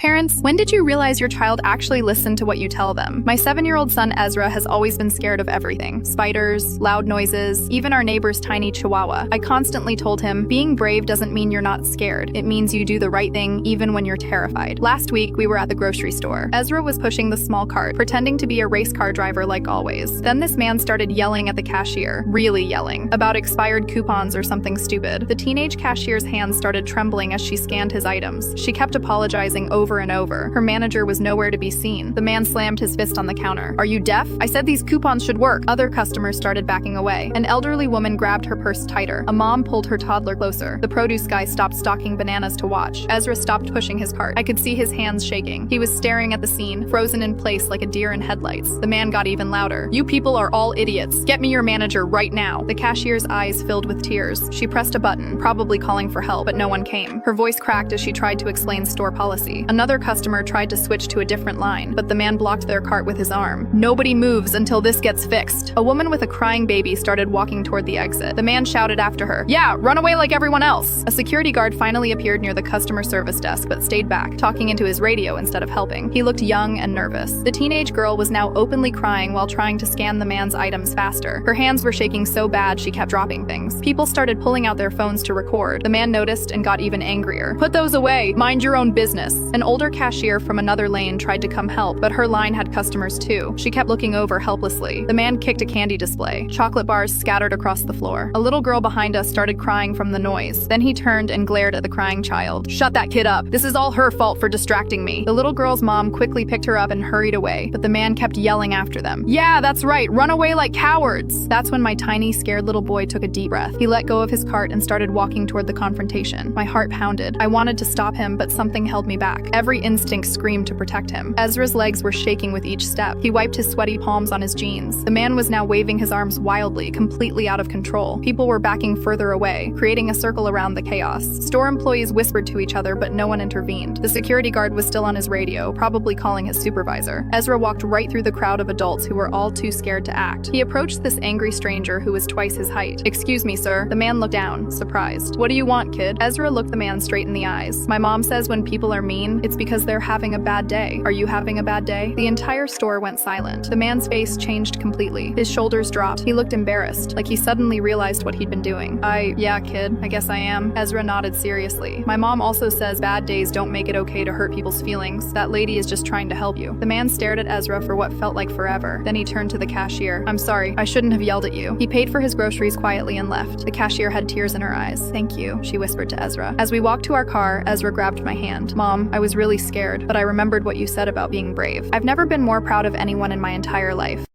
Parents, when did you realize your child actually listened to what you tell them? My 7-year-old son Ezra has always been scared of everything. Spiders, loud noises, even our neighbor's tiny chihuahua. I constantly told him, being brave doesn't mean you're not scared. It means you do the right thing even when you're terrified. Last week, we were at the grocery store. Ezra was pushing the small cart, pretending to be a race car driver like always. Then this man started yelling at the cashier, really yelling, about expired coupons or something stupid. The teenage cashier's hands started trembling as she scanned his items. She kept apologizing over and over. Her manager was nowhere to be seen. The man slammed his fist on the counter. "Are you deaf? I said these coupons should work." Other customers started backing away. An elderly woman grabbed her purse tighter. A mom pulled her toddler closer. The produce guy stopped stocking bananas to watch. Ezra stopped pushing his cart. I could see his hands shaking. He was staring at the scene, frozen in place like a deer in headlights. The man got even louder. "You people are all idiots. Get me your manager right now." The cashier's eyes filled with tears. She pressed a button, probably calling for help, but no one came. Her voice cracked as she tried to explain store policy. Another customer tried to switch to a different line, but the man blocked their cart with his arm. "Nobody moves until this gets fixed." A woman with a crying baby started walking toward the exit. The man shouted after her, "Yeah, run away like everyone else." A security guard finally appeared near the customer service desk but stayed back, talking into his radio instead of helping. He looked young and nervous. The teenage girl was now openly crying while trying to scan the man's items faster. Her hands were shaking so bad she kept dropping things. People started pulling out their phones to record. The man noticed and got even angrier. "Put those away! Mind your own business!" An older cashier from another lane tried to come help, but her line had customers too. She kept looking over helplessly. The man kicked a candy display. Chocolate bars scattered across the floor. A little girl behind us started crying from the noise. Then he turned and glared at the crying child. "Shut that kid up! This is all her fault for distracting me." The little girl's mom quickly picked her up and hurried away, but the man kept yelling after them. "Yeah, that's right! Run away like cowards!" That's when my tiny, scared little boy took a deep breath. He let go of his cart and started walking toward the confrontation. My heart pounded. I wanted to stop him, but something held me back. Every instinct screamed to protect him. Ezra's legs were shaking with each step. He wiped his sweaty palms on his jeans. The man was now waving his arms wildly, completely out of control. People were backing further away, creating a circle around the chaos. Store employees whispered to each other, but no one intervened. The security guard was still on his radio, probably calling his supervisor. Ezra walked right through the crowd of adults who were all too scared to act. He approached this angry stranger who was twice his height. "Excuse me, sir." The man looked down, surprised. "What do you want, kid?" Ezra looked the man straight in the eyes. "My mom says when people are mean, it's because they're having a bad day. Are you having a bad day?" The entire store went silent. The man's face changed completely. His shoulders dropped. He looked embarrassed, like he suddenly realized what he'd been doing. Yeah, kid, I guess I am." Ezra nodded seriously. "My mom also says bad days don't make it okay to hurt people's feelings. That lady is just trying to help you." The man stared at Ezra for what felt like forever. Then he turned to the cashier. "I'm sorry, I shouldn't have yelled at you." He paid for his groceries quietly and left. The cashier had tears in her eyes. "Thank you," she whispered to Ezra. As we walked to our car, Ezra grabbed my hand. "Mom, I was really scared, but I remembered what you said about being brave. I've never been more proud of anyone in my entire life."